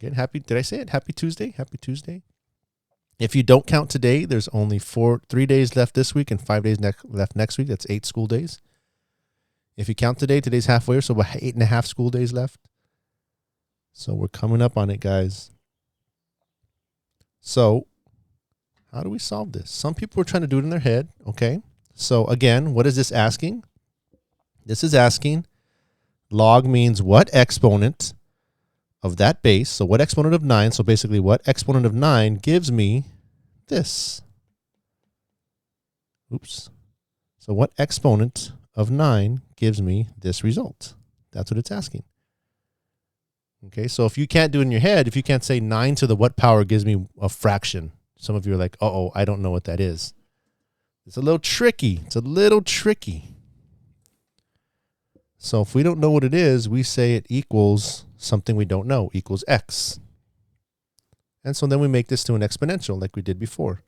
Again, did I say it? Happy Tuesday? Happy Tuesday. If you don't count today, there's only 3 days left this week and 5 days left next week. That's 8 school days. If you count today, today's halfway, so about 8.5 school days left. So we're coming up on it, guys. So how do we solve this? Some people are trying to do it in their head, okay? So again, what is this asking? This is asking, log means what exponent of that base, so what exponent of 9, so basically what exponent of 9 gives me this. Oops. So what exponent of 9 gives me this result? That's what it's asking. Okay, so if you can't do it in your head, if you can't say 9 to the what power gives me a fraction, some of you are like, uh-oh, I don't know what that is. It's a little tricky. It's a little tricky. So if we don't know what it is, we say it equals something we don't know, equals x. And so then we make this to an exponential like we did before.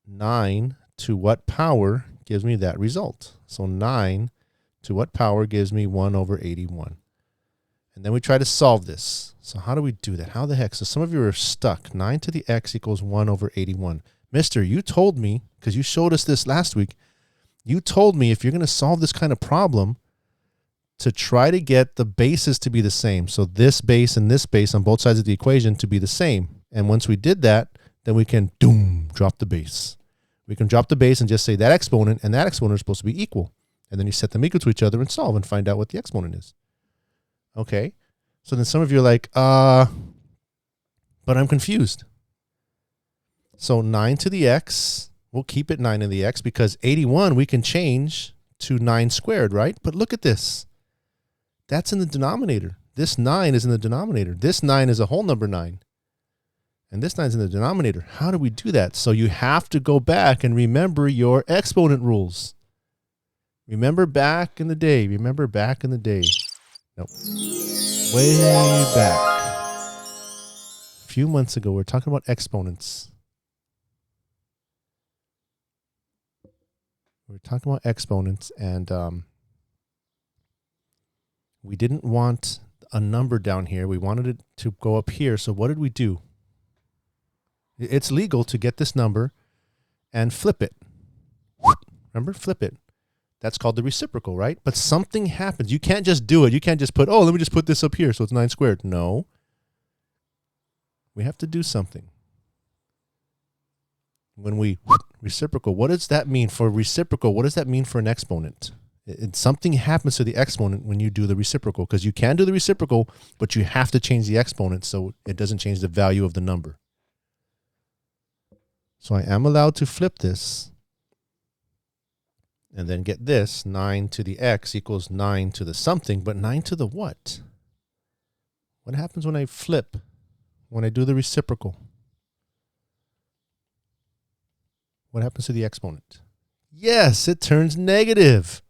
9 to what power gives me that result? So 9 to what power gives me 1 over 81? And then we try to solve this. So how do we do that? How the heck? So some of you are stuck. 9 to the x equals 1 over 81. Mister, you told me, because you showed us this last week, you told me if you're going to solve this kind of problem, to try to get the bases to be the same. So this base and this base on both sides of the equation to be the same. And once we did that, then we can, drop the base. We can drop the base and just say that exponent and that exponent are supposed to be equal. And then you set them equal to each other and solve and find out what the exponent is. Okay. So then some of you are like, but I'm confused. So 9 to the x, we'll keep it 9 to the x because 81 we can change to 9 squared, right? But look at this. That's in the denominator. This 9 is in the denominator. This 9 is a whole number 9. And this 9 is in the denominator. How do we do that? So you have to go back and remember your exponent rules. Remember back in the day. Remember back in the day. Nope. Way back. A few months ago, we were talking about exponents. We were talking about exponents, and we didn't want a number down here. We wanted it to go up here. So what did we do? It's legal to get this number and flip it. Remember? Flip it. That's called the reciprocal, right? But something happens. You can't just do it. You can't just put, oh, let me just put this up here so it's 9 squared. No. We have to do something. When we reciprocal, what does that mean for reciprocal? What does that mean for an exponent? Something happens to the exponent when you do the reciprocal, because you can do the reciprocal, but you have to change the exponent so it doesn't change the value of the number. So I am allowed to flip this and then get this. 9 to the x equals 9 to the something, but 9 to the what? What happens when I flip, when I do the reciprocal? What happens to the exponent? Yes, it turns negative.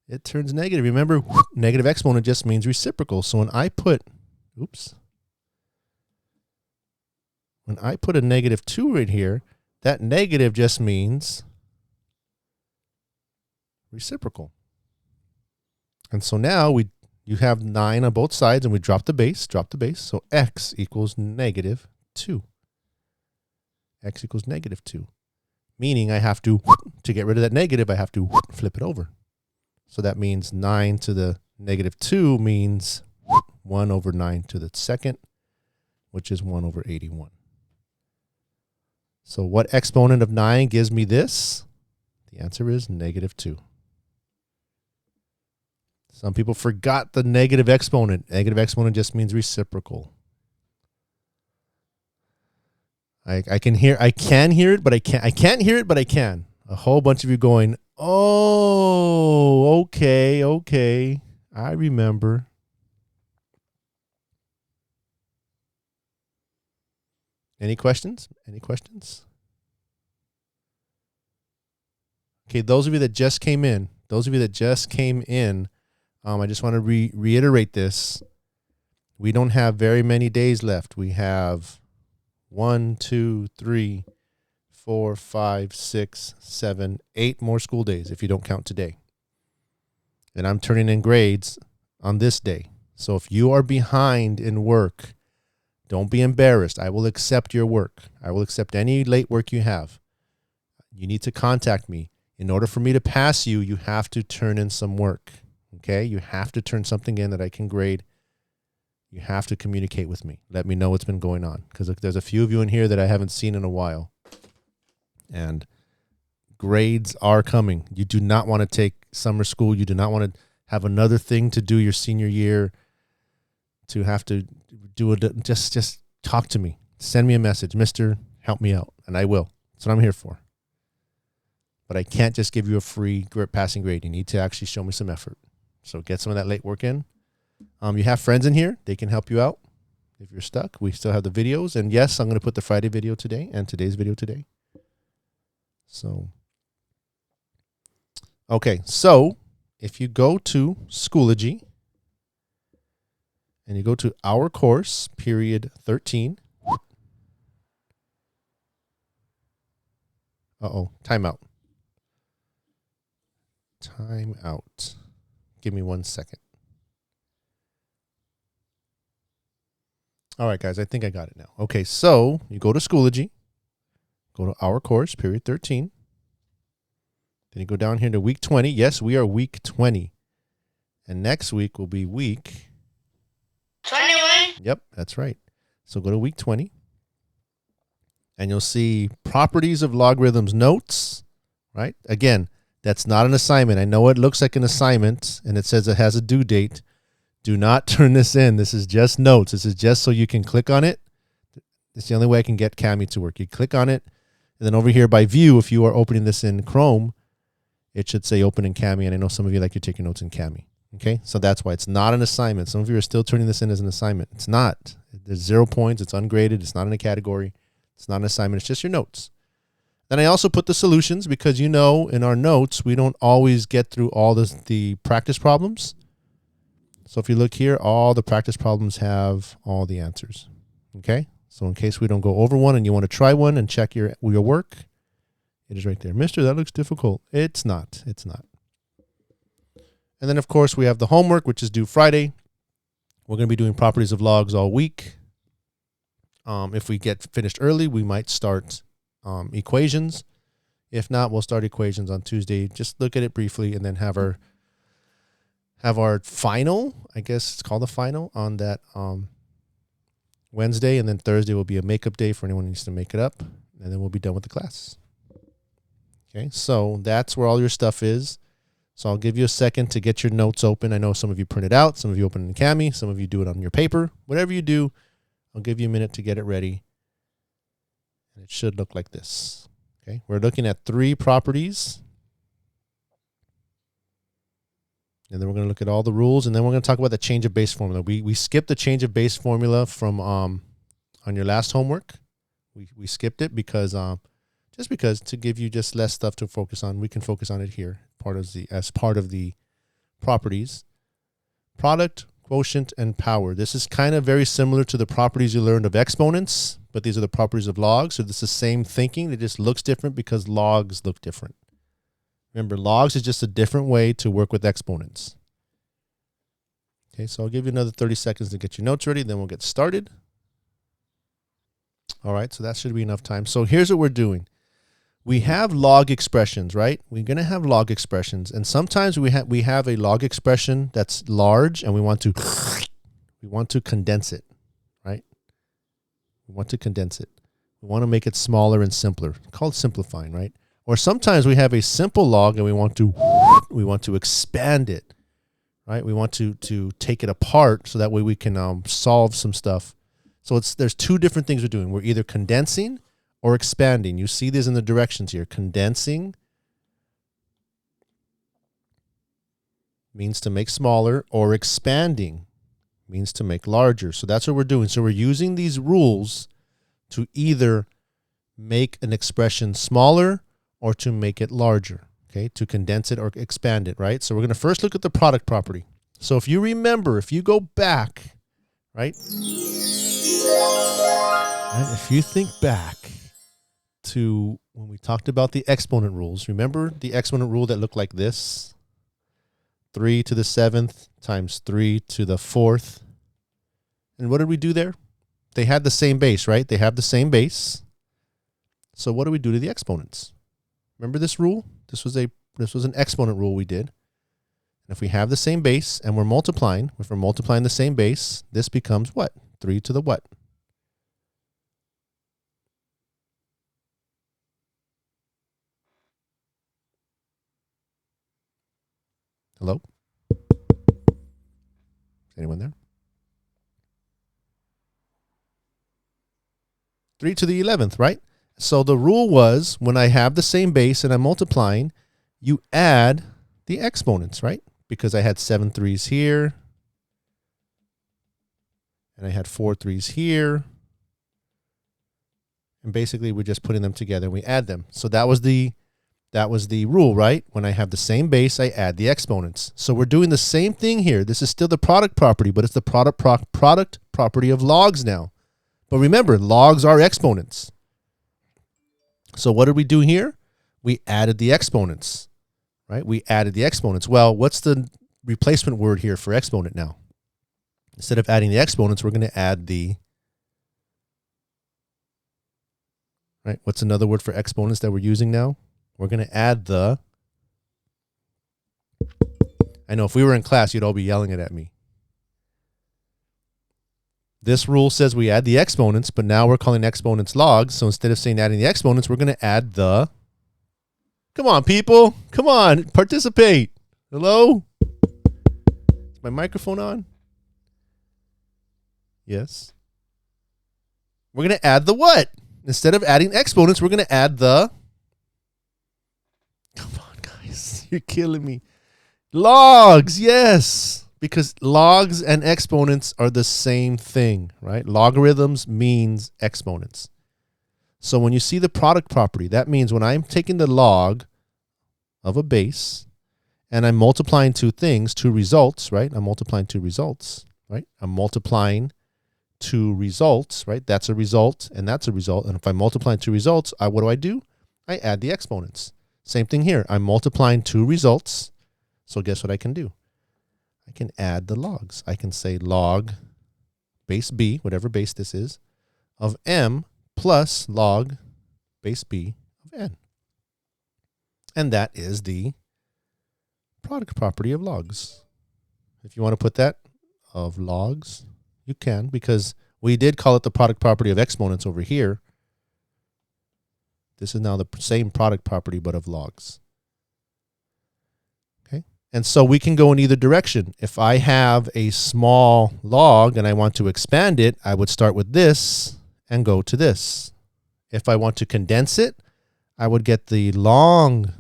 It turns negative. Remember, negative exponent just means reciprocal. So when I put, when I put a -2 right here, that negative just means reciprocal. And so now you have 9 on both sides, and we drop the base. So x equals -2. X equals -2. Meaning I have to get rid of that negative, I have to flip it over. So that means 9 to the -2 means 1 over 9 to the second, which is 1 over 81. So what exponent of 9 gives me this? The answer is -2. Some people forgot the negative exponent. Negative exponent just means reciprocal. I can't hear it, but I can't hear it, but I can. A whole bunch of you going, oh, okay. I remember. Any questions? Okay, those of you that just came in, I just want to reiterate this. We don't have very many days left. We have 1, 2, 3, 4, 5, 6, 7, 8 more school days if you don't count today. And I'm turning in grades on this day. So if you are behind in work, don't be embarrassed. I will accept your work. I will accept any late work you have. You need to contact me. In order for me to pass you, you have to turn in some work. Okay? You have to turn something in that I can grade. You have to communicate with me. Let me know what's been going on. Because there's a few of you in here that I haven't seen in a while. And grades are coming. You do not want to take summer school. You do not want to have another thing to do your senior year, to have to do it. Just talk to me. Send me a message. Mister, help me out. And I will. That's what I'm here for. But I can't just give you a free passing grade. You need to actually show me some effort. So get some of that late work in. You have friends in here. They can help you out. If you're stuck, we still have the videos. And yes, I'm going to put the Friday video today and today's video today. So, okay. So if you go to Schoology and you go to our course, period 13. Timeout. Time out. Give me 1 second. All right, guys, I think I got it now. Okay, so you go to Schoology, go to our course, period 13. Then you go down here to week 20. Yes, we are week 20. And next week will be week 21. Yep, that's right. So go to week 20. And you'll see properties of logarithms notes, right? Again, that's not an assignment. I know it looks like an assignment and it says it has a due date. Do not turn this in. This is just notes. This is just so you can click on it. It's the only way I can get Cami to work. You click on it, and then over here by view, if you are opening this in Chrome, it should say open in Cami, and I know some of you like to take your notes in Cami. Okay, so that's why it's not an assignment. Some of you are still turning this in as an assignment. It's not. There's 0 points. It's ungraded. It's not in a category. It's not an assignment. It's just your notes. Then I also put the solutions because, in our notes, we don't always get through all the practice problems. So if you look here, all the practice problems have all the answers. Okay? So in case we don't go over one and you want to try one and check your work, it is right there. Mister, that looks difficult. It's not. It's not. And then, of course, we have the homework, which is due Friday. We're going to be doing properties of logs all week. If we get finished early, we might start equations. If not, we'll start equations on Tuesday. Just look at it briefly and then have our final, I guess it's called the final, on that Wednesday. And then Thursday will be a makeup day for anyone who needs to make it up. And then we'll be done with the class. Okay, so that's where all your stuff is. So I'll give you a second to get your notes open. I know some of you print it out. Some of you open it in Cami. Some of you do it on your paper. Whatever you do, I'll give you a minute to get it ready. And it should look like this. Okay, we're looking at 3 properties. And then we're going to look at all the rules. And then we're going to talk about the change of base formula. We skipped the change of base formula from on your last homework. We skipped it because just because to give you just less stuff to focus on. We can focus on it here as part of the properties. Product, quotient, and power. This is kind of very similar to the properties you learned of exponents, but these are the properties of logs. So this is the same thinking. It just looks different because logs look different. Remember, logs is just a different way to work with exponents. Okay, so I'll give you another 30 seconds to get your notes ready, then we'll get started. All right, so that should be enough time. So here's what we're doing. We have log expressions, right? We're going to have log expressions, and sometimes we have a log expression that's large, and we want to condense it, right? We want to condense it. We want to make it smaller and simpler. It's called simplifying, right? Or sometimes we have a simple log and we want to expand it, right? We want to take it apart so that way we can solve some stuff. So there's 2 different things we're doing. We're either condensing or expanding. You see this in the directions here. Condensing means to make smaller, or expanding means to make larger. So that's what we're doing. So we're using these rules to either make an expression smaller or to make it larger, okay? To condense it or expand it, right? So we're going to first look at the product property. So if you remember, if you go back, right? If you think back to when we talked about the exponent rules, remember the exponent rule that looked like this? 3 to the 7th times 3 to the 4th. And what did we do there? They had the same base, right? They have the same base. So what do we do to the exponents? Remember this rule? This was an exponent rule we did. And if we have the same base and we're multiplying, if we're multiplying the same base, this becomes what? 3 to the what? Hello? Anyone there? 3 to the 11th, right? So the rule was when I have the same base and I'm multiplying, you add the exponents, right? Because I had 7 3s here, and I had 4 3s here. And basically we're just putting them together and we add them. So that was the rule, right? When I have the same base, I add the exponents. So we're doing the same thing here. This is still the product property, but it's the product property of logs now. But remember, logs are exponents. So what did we do here? We added the exponents, right? We added the exponents. Well, what's the replacement word here for exponent now? Instead of adding the exponents, we're going to add the, right? What's another word for exponents that we're using now? We're going to add the, I know if we were in class, you'd all be yelling it at me. This rule says we add the exponents, but now we're calling exponents logs. So instead of saying adding the exponents, we're going to add the, come on, people. Come on, participate. Hello? Is my microphone on? Yes. We're going to add the what? Instead of adding exponents, we're going to add the, come on, guys. You're killing me. Logs, yes. Because logs and exponents are the same thing, right? Logarithms means exponents. So when you see the product property, that means when I'm taking the log of a base and I'm multiplying two things, two results, right? I'm multiplying two results, right? I'm multiplying two results, right? That's a result and that's a result. And if I'm multiplying two results, what do? I add the exponents. Same thing here. I'm multiplying two results. So guess what I can do? I can add the logs. I can say log base b, whatever base this is, of m plus log base b of n. And that is the product property of logs. If you want to put that of logs, you can, because we did call it the product property of exponents over here. This is now the same product property, but of logs. And so we can go in either direction. If I have a small log and I want to expand it, I would start with this and go to this. If I want to condense it, I would get the long,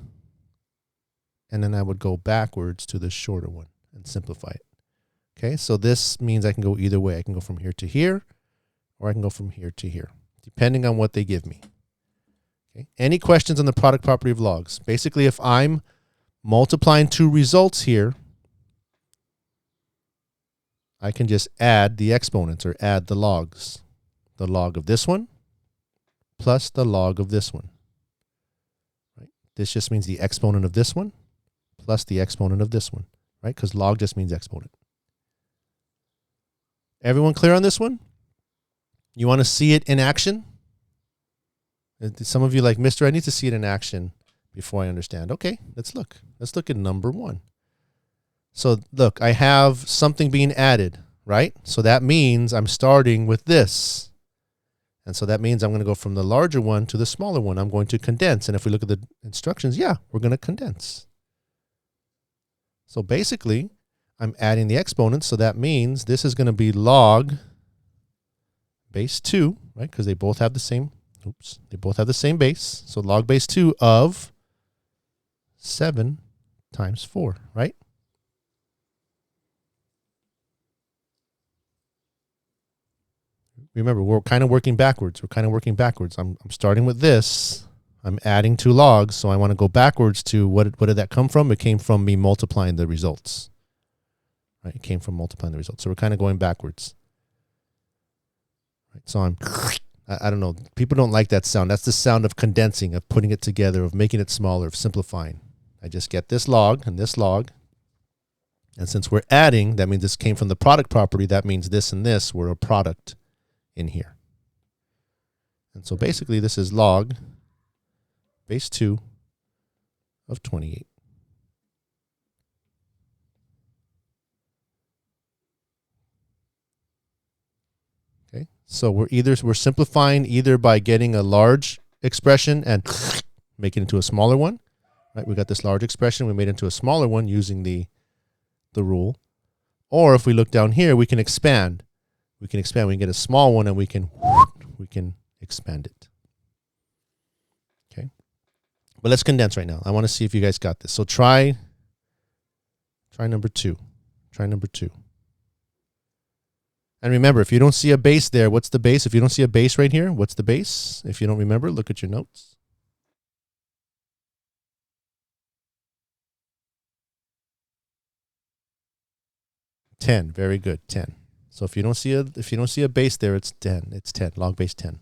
and then I would go backwards to the shorter one and simplify it. Okay, so this means I can go either way. I can go from here to here, or I can go from here to here, depending on what they give me. Okay. Any questions on the product property of logs? Basically, if I'm multiplying two results here, I can just add the exponents or add the logs. The log of this one plus the log of this one. Right? This just means the exponent of this one plus the exponent of this one, right? Because log just means exponent. Everyone clear on this one? You want to see it in action? Some of you like, Mister, I need to see it in action before I understand. Okay, let's look. Let's look at number 1. So look, I have something being added, right? So that means I'm starting with this. And so that means I'm going to go from the larger one to the smaller one. I'm going to condense. And if we look at the instructions, yeah, we're going to condense. So basically, I'm adding the exponents. So that means this is going to be log base 2, right? Because they both have the same, they both have the same base. So log base 2 of 7 times 4, right? Remember, we're kind of working backwards. I'm starting with this. I'm adding 2 logs, so I want to go backwards to what did that come from? It came from me multiplying the results. Right? It came from multiplying the results. So we're kind of going backwards. Right? So I don't know. People don't like that sound. That's the sound of condensing, of putting it together, of making it smaller, of simplifying. I just get this log and this log. And since we're adding, that means this came from the product property. That means this and this were a product in here. And so basically this is log base 2 of 28. Okay, so we're simplifying either by getting a large expression and making it into a smaller one. Right? We got this large expression, we made it into a smaller one using the rule. Or if we look down here, we can expand. We can get a small one and we can expand it. Okay. But let's condense right now. I want to see if you guys got this. So try number 2. Try number 2. And remember, if you don't see a base there, what's the base? If you don't see a base right here, what's the base? If you don't remember, look at your notes. 10. Very good. 10. So if you don't see a base there, it's 10. It's 10. Log base 10.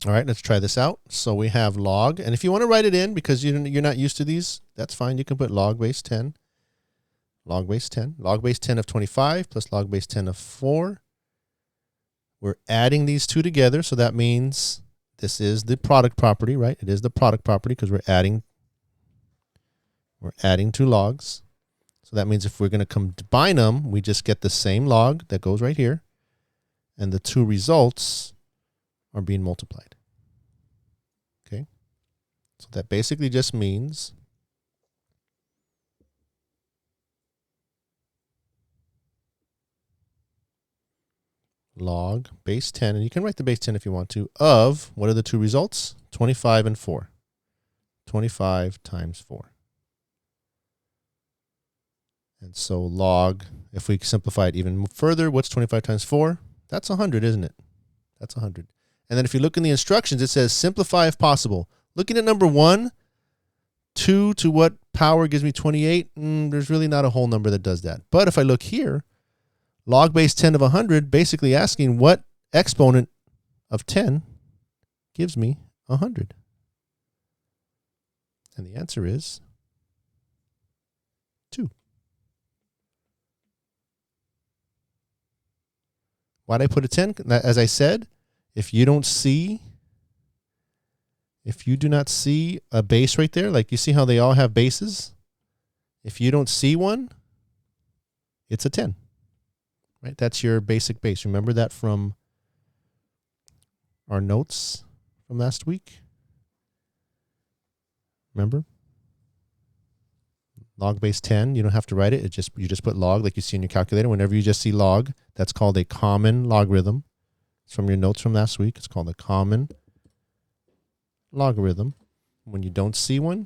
All right, let's try this out. So we have log, and if you want to write it in because you're not used to these, that's fine. You can put log base 10, log base 10, log base 10 of 25 plus log base 10 of 4. We're adding these two together, so that means this is the product property, right? It is the product property because we're adding two logs. So that means if we're going to combine them, we just get the same log that goes right here, and the two results are being multiplied. Okay? So that basically just means log base 10, and you can write the base 10 if you want to, of, what are the two results? 25 and 4. 25 times 4. And so log, if we simplify it even further, what's 25 times 4? That's 100, isn't it? That's 100. And then if you look in the instructions, it says simplify if possible. Looking at number 1, 2 to what power gives me 28? There's really not a whole number that does that. But if I look here, log base 10 of 100, basically asking what exponent of 10 gives me 100. And the answer is 2. Why'd I put a 10? As I said, if you do not see a base right there, like you see how they all have bases? If you don't see one, it's a 10. Right? That's your basic base. Remember that from our notes from last week? Remember? Log base 10, you don't have to write it. You just put log like you see in your calculator. Whenever you just see log, that's called a common logarithm. It's from your notes from last week. It's called a common logarithm. When you don't see one,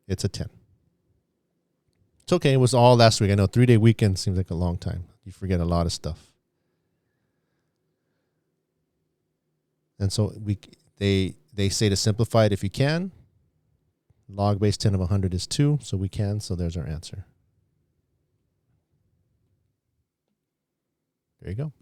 it's a 10. It's okay. It was all last week. I know 3-day weekend seems like a long time. You forget a lot of stuff. And so they say to simplify it if you can. Log base 10 of 100 is 2, so we can. So there's our answer. There you go.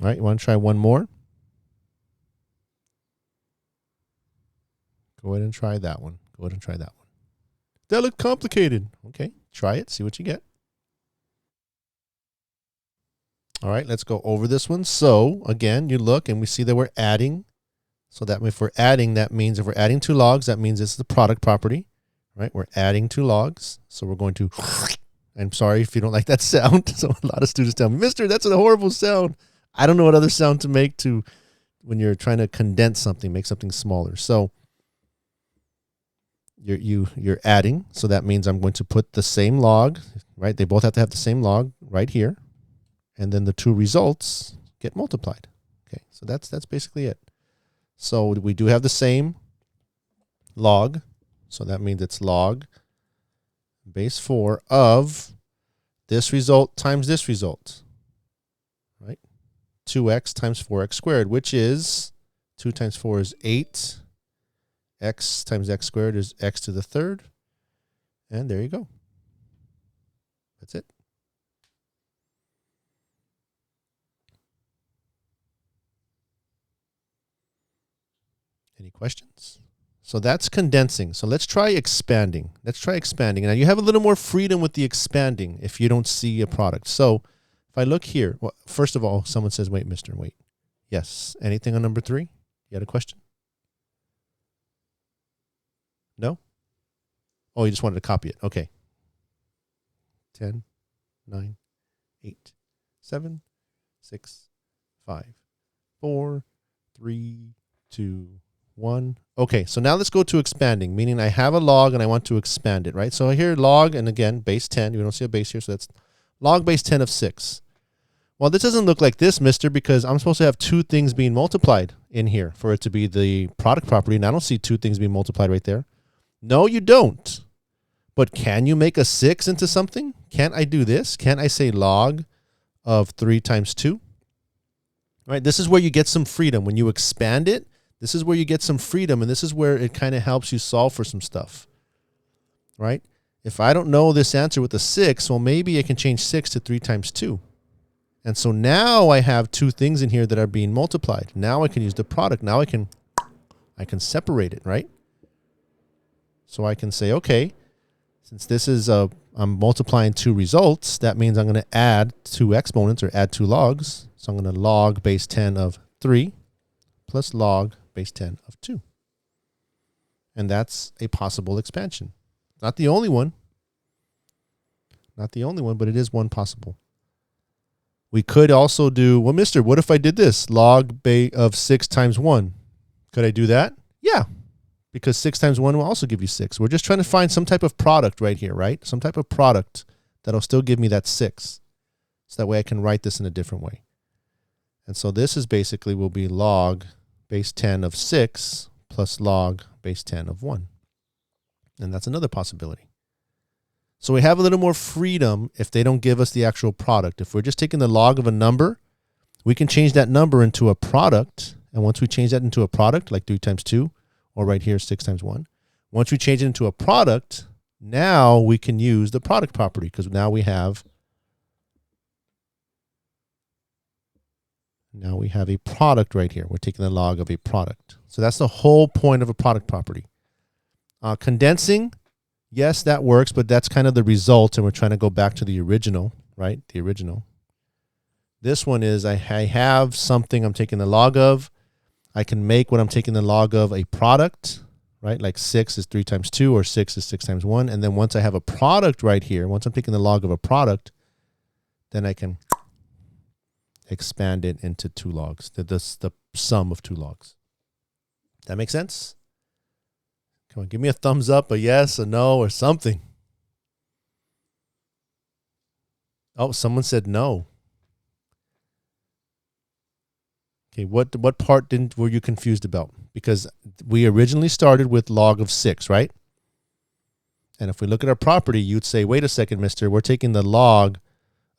All right, you want to try one more? Go ahead and try that one. That looked complicated. Okay, try it. See what you get. All right, let's go over this one. So again, you look and we see that we're adding. So that if we're adding, that means if we're adding two logs, that means it's the product property, right? We're adding two logs. So we're going to, I'm sorry if you don't like that sound. So a lot of students tell me, Mister, that's a horrible sound. I don't know what other sound to make to when you're trying to condense something, make something smaller. So you're adding. So that means I'm going to put the same log, right? They both have to have the same log right here. And then the two results get multiplied. Okay, so that's basically it. So we do have the same log. So that means it's log base 4 of this result times this result, right? 2x times 4x squared, which is 2 times 4 is 8. X times x squared is x to the third. And there you go. That's it. Any questions? So that's condensing. So let's try expanding. Now you have a little more freedom with the expanding if you don't see a product. So if I look here, well, first of all, someone says, wait, Mister, wait. Yes. Anything on number 3? You had a question? No? Oh, you just wanted to copy it. Okay. 10, 9, 8, 7, 6, 5, 4, 3, 2, 1. Okay, so now let's go to expanding, meaning I have a log and I want to expand it, right? So here log, and again, base 10. You don't see a base here, so that's log base 10 of 6. Well, this doesn't look like this, Mister, because I'm supposed to have two things being multiplied in here for it to be the product property, and I don't see two things being multiplied right there. No, you don't. But can you make a 6 into something? Can't I do this? Can't I say log of 3 times 2? Right? This is where you get some freedom. When you expand it, this is where you get some freedom, and this is where it kind of helps you solve for some stuff. Right? If I don't know this answer with a 6, well, maybe I can change 6 to 3 times 2. And so now I have two things in here that are being multiplied. Now I can use the product. Now I can separate it, right? So I can say, okay, since this is I'm multiplying two results, that means I'm going to add two exponents or add two logs. So I'm going to log base 10 of 3 plus log base 10 of 2. And that's a possible expansion. Not the only one. Not the only one, but it is one possible. We could also do, well, Mister, what if I did this? Log of 6 times 1. Could I do that? Yeah, because 6 times 1 will also give you 6. We're just trying to find some type of product right here, right? Some type of product that'll still give me that 6. So that way I can write this in a different way. And so this is basically will be log base 10 of 6 plus log base 10 of 1. And that's another possibility. So we have a little more freedom if they don't give us the actual product. If we're just taking the log of a number, we can change that number into a product. And once we change that into a product, like 3 times 2, or right here, 6 times 1. Once we change it into a product, now we can use the product property because now we have a product right here. We're taking the log of a product. So that's the whole point of a product property. Condensing, yes, that works, but that's kind of the result, and we're trying to go back to the original, right? The original. This one is I have something I'm taking the log of. I can make what I'm taking the log of a product, right? Like 6 is 3 times 2, or 6 is 6 times 1. And then once I have a product right here, once I'm taking the log of a product, then I can expand it into two logs, the sum of two logs. That make sense? Come on, give me a thumbs up, a yes, a no, or something. Oh, someone said no. Okay, what part were you confused about? Because we originally started with log of 6, right? And if we look at our property, you'd say, wait a second, Mister, we're taking the log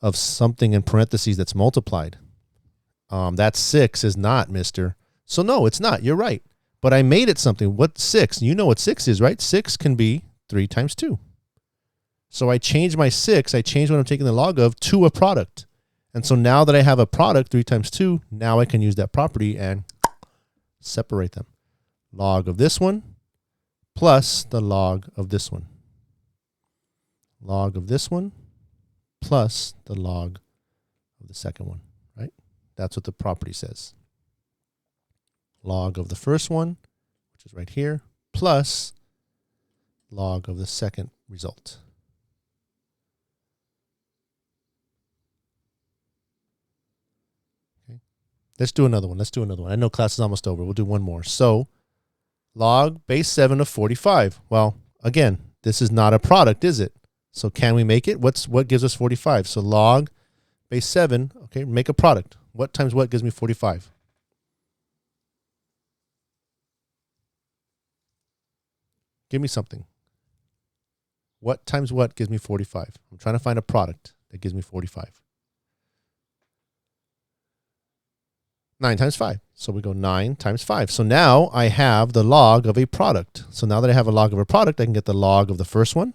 of something in parentheses that's multiplied. That 6 is not, Mister. So no, it's not. You're right. But I made it something. What 6? You know what 6 is, right? 6 can be 3 times 2. So I changed my 6. I changed what I'm taking the log of to a product. And so now that I have a product, 3 times 2, now I can use that property and separate them. Log of this one plus the log of this one. Log of this one plus the log of the second one. That's what the property says. Log of the first one, which is right here, plus log of the second result. Okay. Let's do another one. I know class is almost over. We'll do one more. So log base 7 of 45. Well, again, this is not a product, is it? So can we make it? What gives us 45? So log base 7, okay, make a product. What times what gives me 45? Give me something. What times what gives me 45? I'm trying to find a product that gives me 45. 9 times 5. So we go 9 times 5. So now I have the log of a product. So now that I have a log of a product, I can get the log of the first one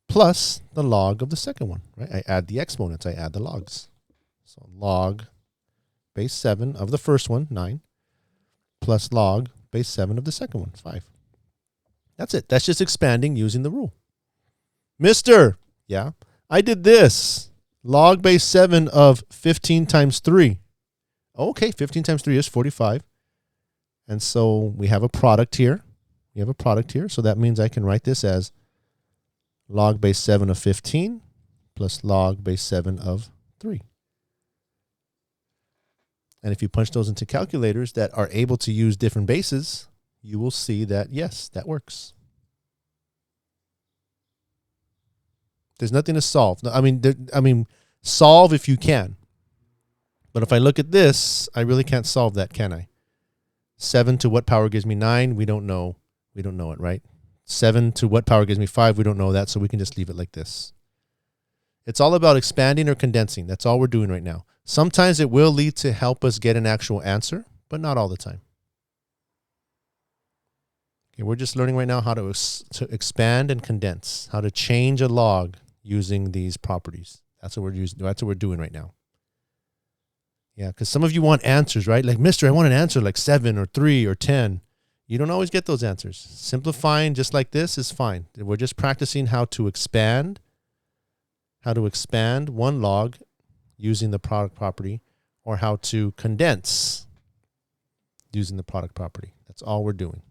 plus the log of the second one. Right? I add the exponents. I add the logs. So log base 7 of the first one, 9, plus log base 7 of the second one, 5. That's it. That's just expanding using the rule. Mister, yeah, I did this. Log base 7 of 15 times 3. Okay, 15 times 3 is 45. And so we have a product here. So that means I can write this as log base 7 of 15 plus log base 7 of 3. And if you punch those into calculators that are able to use different bases, you will see that, yes, that works. There's nothing to solve. I mean, solve if you can. But if I look at this, I really can't solve that, can I? 7 to what power gives me 9? We don't know. We don't know it, right? 7 to what power gives me 5? We don't know that, so we can just leave it like this. It's all about expanding or condensing. That's all we're doing right now. Sometimes it will lead to help us get an actual answer, but not all the time. Okay, we're just learning right now how to expand and condense, how to change a log using these properties. That's what we're using. That's what we're doing right now. Yeah, because some of you want answers, right? Like, Mister, I want an answer like 7 or 3 or 10. You don't always get those answers. Simplifying just like this is fine. We're just practicing how to expand one log using the product property, or how to condense using the product property. That's all we're doing.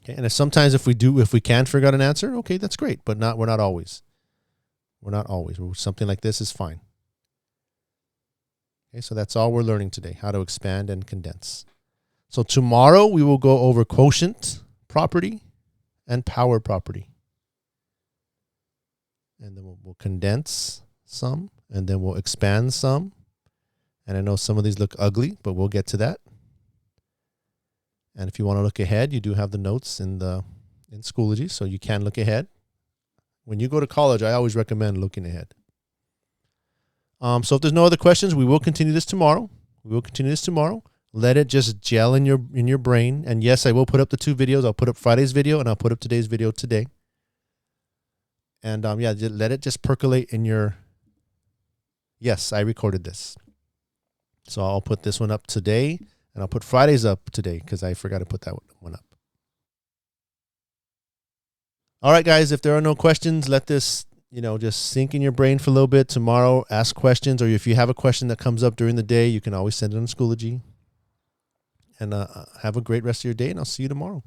Okay, and sometimes if we can figure out an answer, okay, that's great, but we're not always. Something like this is fine. Okay, so that's all we're learning today, how to expand and condense. So tomorrow we will go over quotient property and power property. And then we'll condense some, and then we'll expand some. And I know some of these look ugly, but we'll get to that. And if you want to look ahead, you do have the notes in Schoology, so you can look ahead. When you go to college, I always recommend looking ahead. So if there's no other questions, we will continue this tomorrow. Let it just gel in your brain. And yes, I will put up the 2 videos. I'll put up Friday's video and I'll put up today's video today. And yeah, let it just percolate in your. Yes, I recorded this. So I'll put this one up today, and I'll put Friday's up today because I forgot to put that one up. All right, guys, if there are no questions, let this, just sink in your brain for a little bit. Tomorrow, ask questions, or if you have a question that comes up during the day, you can always send it on Schoology. And have a great rest of your day, and I'll see you tomorrow.